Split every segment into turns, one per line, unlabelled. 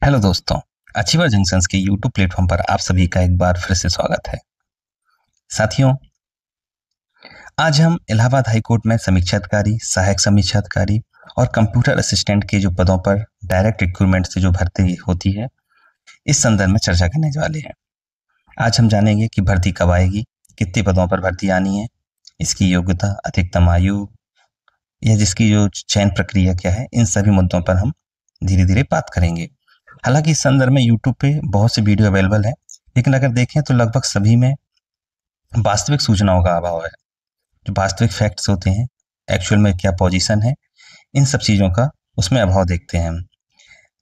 Hello दोस्तों। Achiever junctions के YouTube platform पर आप सभी का एक बार फिर से स्वागत है। साथियों, आज हम इलाहाबाद हाई कोर्ट में समीक्षा अधिकारी, सहायक समीक्षा अधिकारी और कंप्यूटर असिस्टेंट के जो पदों पर डायरेक्ट रिक्रूटमेंट से जो भर्ती होती है, इस संदर्भ में चर्चा करने वाले हैं। आज हम जानेंगे कि भर्ती कब आएगी, कितने पदों पर भर्ती आनी है, इसकी योग्यता, अधिकतम आयु या जिसकी जो चयन प्रक्रिया क्या है, इन सभी मुद्दों पर हम धीरे धीरे बात करेंगे। हालांकि इस संदर्भ में यूट्यूब पे बहुत से वीडियो अवेलेबल है, लेकिन अगर देखें तो लगभग सभी में वास्तविक सूचनाओं का अभाव है। जो वास्तविक फैक्ट्स होते हैं, एक्चुअल में क्या पोजीशन है, इन सब चीज़ों का उसमें अभाव देखते हैं हम।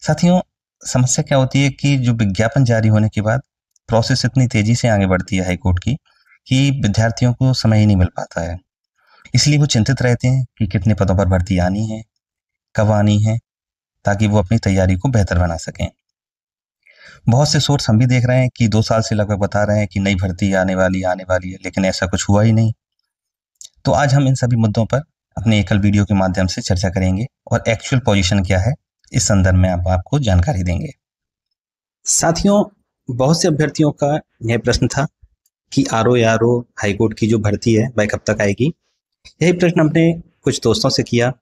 साथियों, समस्या क्या होती है कि जो विज्ञापन जारी होने के बाद प्रोसेस इतनी तेजी से आगे बढ़ती है हाईकोर्ट की कि विद्यार्थियों को समय ही नहीं मिल पाता है। इसलिए वो चिंतित रहते हैं कि कितने पदों पर भर्ती आनी है, कब आनी है, ताकि वो अपनी तैयारी को बेहतर बना सकें। बहुत से सोर्स हम भी देख रहे हैं कि 2 साल से लगभग बता रहे हैं कि नई भर्ती आने वाली है, लेकिन ऐसा कुछ हुआ ही नहीं। तो आज हम इन सभी मुद्दों पर अपने एकल वीडियो के माध्यम से चर्चा करेंगे और एक्चुअल पोजीशन क्या है, इस संदर्भ में आपको जानकारी देंगे। साथियों, बहुत से अभ्यर्थियों का यह प्रश्न था कि आरओ हाईकोर्ट की जो भर्ती है वह कब तक आएगी। यही प्रश्न हमने कुछ दोस्तों से किया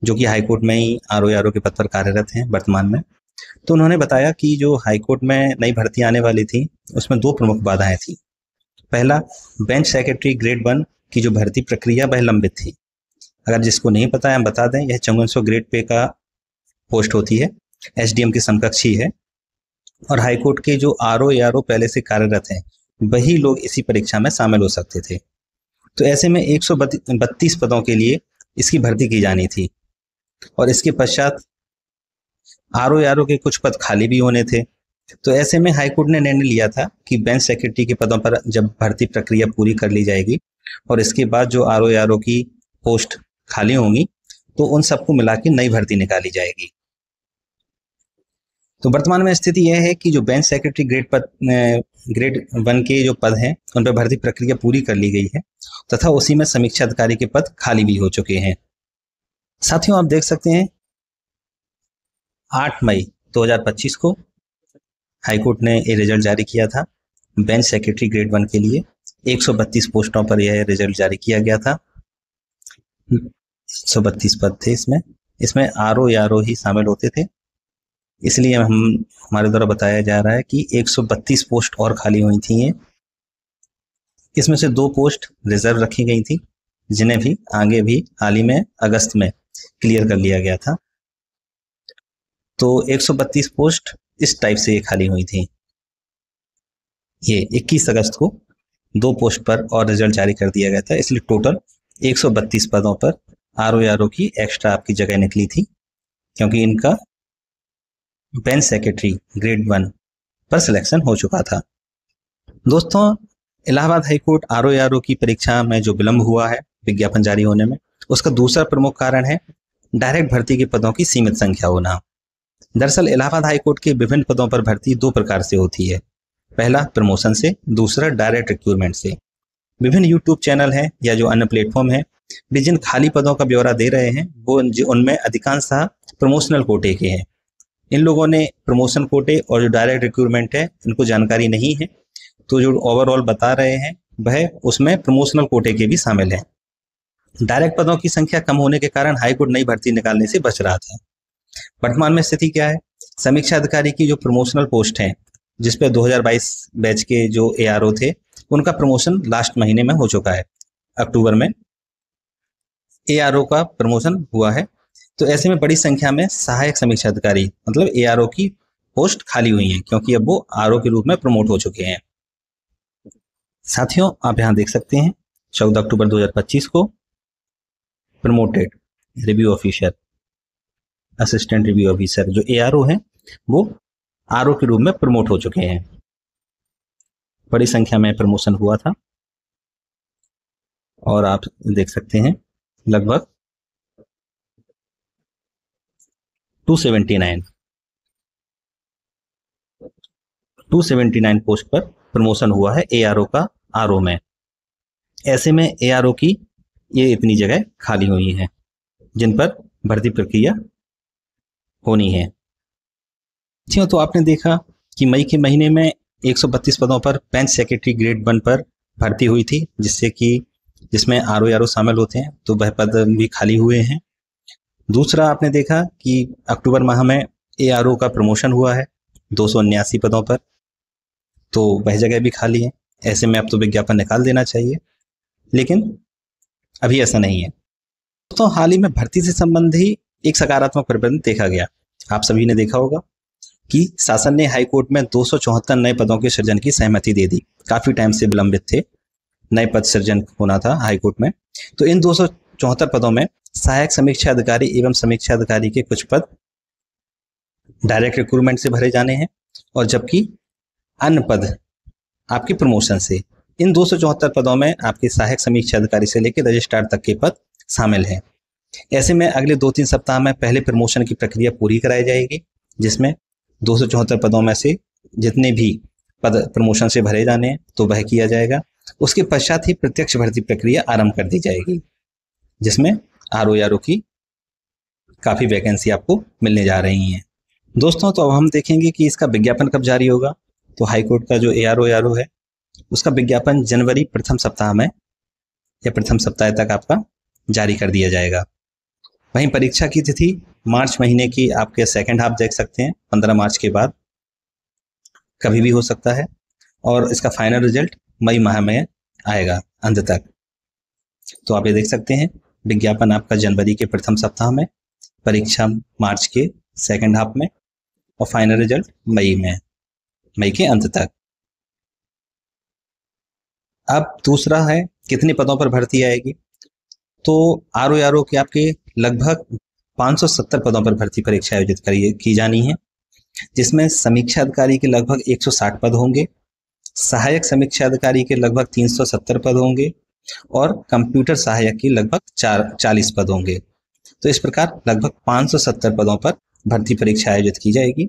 जो कि हाईकोर्ट में ही आरओ के पद पर कार्यरत हैं वर्तमान में। तो उन्होंने बताया कि जो हाईकोर्ट में नई भर्ती आने वाली थी, उसमें 2 प्रमुख बाधाएं थी। पहला, बेंच सेक्रेटरी ग्रेड 1 की जो भर्ती प्रक्रिया वह लंबित थी। अगर जिसको नहीं पता है हम बता दें, यह 5400 ग्रेड पे का पोस्ट होती है, एसडीएम की समकक्ष ही है। और हाईकोर्ट के जो आरओ पहले से कार्यरत हैं, वही लोग इसी परीक्षा में शामिल हो सकते थे। तो ऐसे में 132 पदों के लिए इसकी भर्ती की जानी थी और इसके पश्चात आरओ के कुछ पद खाली भी होने थे। तो ऐसे में हाईकोर्ट ने निर्णय लिया था कि बेंच सेक्रेटरी के पदों पर जब भर्ती प्रक्रिया पूरी कर ली जाएगी और इसके बाद जो आरओ की पोस्ट खाली होंगी, तो उन सबको मिला के नई भर्ती निकाली जाएगी। तो वर्तमान में स्थिति यह है कि जो बेंच सेक्रेटरी ग्रेड 1 के जो पद हैं, उन पर भर्ती प्रक्रिया पूरी कर ली गई है तथा उसी में समीक्षा अधिकारी के पद खाली भी हो चुके हैं। साथियों, आप देख सकते हैं 8 मई 2025 को हाईकोर्ट ने ये रिजल्ट जारी किया था। बेंच सेक्रेटरी ग्रेड 1 के लिए 132 पोस्टों पर यह रिजल्ट जारी किया गया था। 132 पद थे इसमें आरओ ही शामिल होते थे। इसलिए हमारे द्वारा बताया जा रहा है कि 132 पोस्ट और खाली हुई थी। इसमें से 2 पोस्ट रिजर्व रखी गई थी, जिन्हें भी आगे भी हाल ही में अगस्त में क्लियर कर लिया गया था। तो 132 पोस्ट इस टाइप से ये खाली हुई थी। ये 21 अगस्त को 2 पोस्ट पर और रिजल्ट जारी कर दिया गया था, इसलिए टोटल 132 पदों पर आरओ की एक्स्ट्रा आपकी जगह निकली थी, क्योंकि इनका बेंच सेक्रेटरी ग्रेड 1 पर सिलेक्शन हो चुका था। दोस्तों, इलाहाबाद हाईकोर्ट आरओ की परीक्षा में जो विलंब हुआ है विज्ञापन जारी होने में, उसका दूसरा प्रमुख कारण है डायरेक्ट भर्ती के पदों की सीमित संख्या होना। दरअसल इलाहाबाद हाईकोर्ट के विभिन्न पदों पर भर्ती 2 प्रकार से होती है। पहला प्रमोशन से, दूसरा डायरेक्ट रिक्रूटमेंट से। विभिन्न यूट्यूब चैनल हैं या जो अन्य प्लेटफॉर्म हैं, वे जिन खाली पदों का ब्यौरा दे रहे हैं वो उनमें अधिकांशतः प्रमोशनल कोटे के हैं। इन लोगों ने प्रमोशन कोटे और जो डायरेक्ट रिक्रूटमेंट है इनको जानकारी नहीं है, तो जो ओवरऑल बता रहे हैं वह उसमें प्रमोशनल कोटे के भी शामिल हैं। डायरेक्ट पदों की संख्या कम होने के कारण हाईकोर्ट नई भर्ती निकालने से बच रहा था। वर्तमान में स्थिति क्या है? समीक्षा अधिकारी की जो प्रमोशनल पोस्ट है, जिसपे 2022 बैच के जो एआरओ थे, उनका प्रमोशन लास्ट महीने में हो चुका है। अक्टूबर में एआरओ का प्रमोशन हुआ है। तो ऐसे में बड़ी संख्या में सहायक समीक्षा अधिकारी मतलब एआरओ की पोस्ट खाली हुई है, क्योंकि अब वो आरओ के रूप में प्रमोट हो चुके हैं। साथियों, आप यहां देख सकते हैं 14 अक्टूबर 2025 को promoted review officer, assistant review officer जो एआरओ है वो आरओ के रूप में प्रमोट हो चुके हैं। बड़ी संख्या में प्रमोशन हुआ था और आप देख सकते हैं लगभग 279 पोस्ट पर प्रमोशन हुआ है एआरओ का आरओ में। ऐसे में एआरओ की ये इतनी जगह खाली हुई है जिन पर भर्ती प्रक्रिया होनी है। साथियों, तो आपने देखा कि मई के महीने में 132 पदों पर बेंच सेक्रेटरी ग्रेड 1 पर भर्ती हुई थी, जिसमें आरओ शामिल होते हैं, तो वह पद भी खाली हुए हैं। दूसरा आपने देखा कि अक्टूबर माह में एआरओ का प्रमोशन हुआ है 279 पदों पर, तो वह जगह भी खाली है। ऐसे में अब तो विज्ञापन निकाल देना चाहिए, लेकिन अभी ऐसा नहीं है। तो हाल ही में भर्ती से संबंधी एक सकारात्मक परिवर्तन देखा गया। आप सभी ने देखा होगा कि शासन ने हाईकोर्ट में 274 नए पदों के सृजन की सहमति दे दी। काफी टाइम से विलंबित थे, नए पद सृजन होना था हाईकोर्ट में। तो इन 274 पदों में सहायक समीक्षा अधिकारी एवं समीक्षा अधिकारी के कुछ पद डायरेक्ट रिक्रूटमेंट से भरे जाने हैं, और जबकि अन्य पद आपके प्रमोशन से। इन 274 पदों में आपके सहायक समीक्षा अधिकारी से लेकर रजिस्ट्रार तक के पद शामिल हैं। ऐसे में अगले 2-3 सप्ताह में पहले प्रमोशन की प्रक्रिया पूरी कराई जाएगी, जिसमें 274 पदों में से जितने भी पद प्रमोशन से भरे जाने हैं तो वह किया जाएगा। उसके पश्चात ही प्रत्यक्ष भर्ती प्रक्रिया आरंभ कर दी जाएगी, जिसमें आरओ की काफी वैकेंसी आपको मिलने जा रही हैं। दोस्तों, तो अब हम देखेंगे कि इसका विज्ञापन कब जारी होगा। तो हाईकोर्ट का जो एआरओ है, उसका विज्ञापन जनवरी प्रथम सप्ताह में या प्रथम सप्ताह तक आपका जारी कर दिया जाएगा। वहीं परीक्षा की तिथि मार्च महीने की आपके सेकंड हाफ देख सकते हैं, 15 मार्च के बाद कभी भी हो सकता है, और इसका फाइनल रिजल्ट मई माह में आएगा अंत तक। तो आप ये देख सकते हैं, विज्ञापन आपका जनवरी के प्रथम सप्ताह में, परीक्षा मार्च के सेकंड हाफ में, और फाइनल रिजल्ट मई के अंत तक। अब दूसरा है कितने पदों पर भर्ती आएगी। तो आरओ के आपके लगभग 570 पदों पर भर्ती परीक्षा आयोजित की जानी है, जिसमें समीक्षा अधिकारी के लगभग 160 पद होंगे, सहायक समीक्षा अधिकारी के लगभग 370 पद होंगे, और कंप्यूटर सहायक के लगभग 40 पद होंगे। तो इस प्रकार लगभग 570 पदों पर भर्ती परीक्षा आयोजित की जाएगी।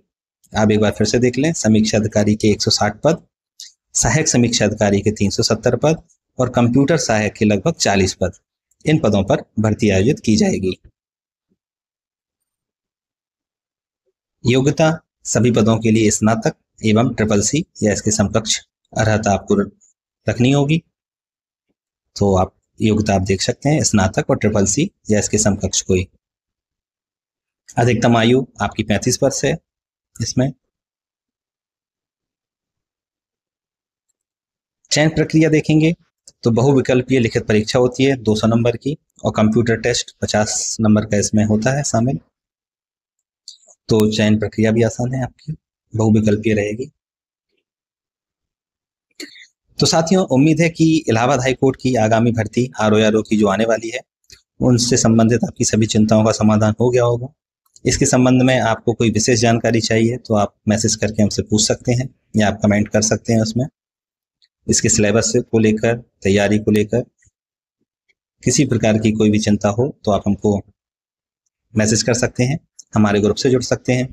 आप एक बार फिर से देख लें, समीक्षा अधिकारी के 160 पद, सहायक समीक्षा अधिकारी के 370 पद, और कंप्यूटर सहायक के लगभग 40 पद। इन पदों पर भर्ती आयोजित की जाएगी। योग्यता सभी पदों के लिए स्नातक एवं CCC या इसके समकक्ष अर्हता आपको रखनी होगी। तो आप योग्यता आप देख सकते हैं, स्नातक और CCC या इसके समकक्ष कोई। अधिकतम आयु आपकी 35 वर्ष है। इसमें चयन प्रक्रिया देखेंगे तो बहुविकल्पीय लिखित परीक्षा होती है 200 नंबर की, और कंप्यूटर टेस्ट 50 नंबर का इसमें होता है शामिल। तो चयन प्रक्रिया भी आसान है आपकी, बहुविकल्पीय रहेगी। तो साथियों, उम्मीद है कि इलाहाबाद हाईकोर्ट की आगामी भर्ती आरओ की जो आने वाली है, उनसे संबंधित आपकी सभी चिंताओं का समाधान हो गया होगा। इसके संबंध में आपको कोई विशेष जानकारी चाहिए तो आप मैसेज करके हमसे पूछ सकते हैं, या आप कमेंट कर सकते हैं उसमें। इसके सिलेबस को लेकर, तैयारी को लेकर किसी प्रकार की कोई भी चिंता हो तो आप हमको मैसेज कर सकते हैं, हमारे ग्रुप से जुड़ सकते हैं।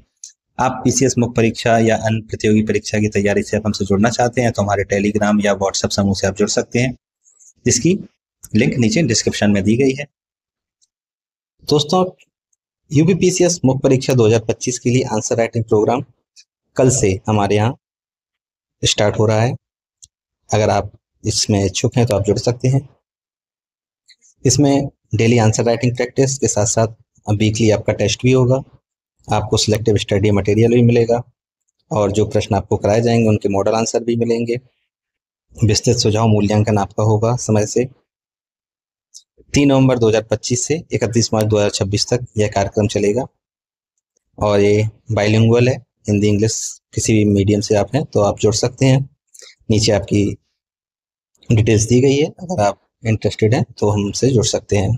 आप पीसीएस मुख्य परीक्षा या अन्य प्रतियोगी परीक्षा की तैयारी से आप हमसे जुड़ना चाहते हैं तो हमारे टेलीग्राम या व्हाट्सएप समूह से आप जुड़ सकते हैं, जिसकी लिंक नीचे डिस्क्रिप्शन में दी गई है। दोस्तों, यूपीपीसीएस मुख्य परीक्षा 2025 के लिए आंसर राइटिंग प्रोग्राम कल से हमारे यहाँ स्टार्ट हो रहा है। अगर आप इसमें इच्छुक हैं तो आप जुड़ सकते हैं। इसमें डेली आंसर राइटिंग प्रैक्टिस के साथ साथ वीकली आपका टेस्ट भी होगा। आपको सिलेक्टिव स्टडी मटेरियल भी मिलेगा, और जो प्रश्न आपको कराए जाएंगे उनके मॉडल आंसर भी मिलेंगे। विस्तृत सुझाव मूल्यांकन आपका होगा समय से। 3 नवंबर 2025 से 31 मार्च 2026 तक यह कार्यक्रम चलेगा, और ये बाइलिंगुअल है, हिंदी इंग्लिश किसी भी मीडियम से आप हैं तो आप जुड़ सकते हैं। नीचे आपकी डिटेल्स दी गई है, अगर आप इंटरेस्टेड हैं तो हमसे जुड़ सकते हैं।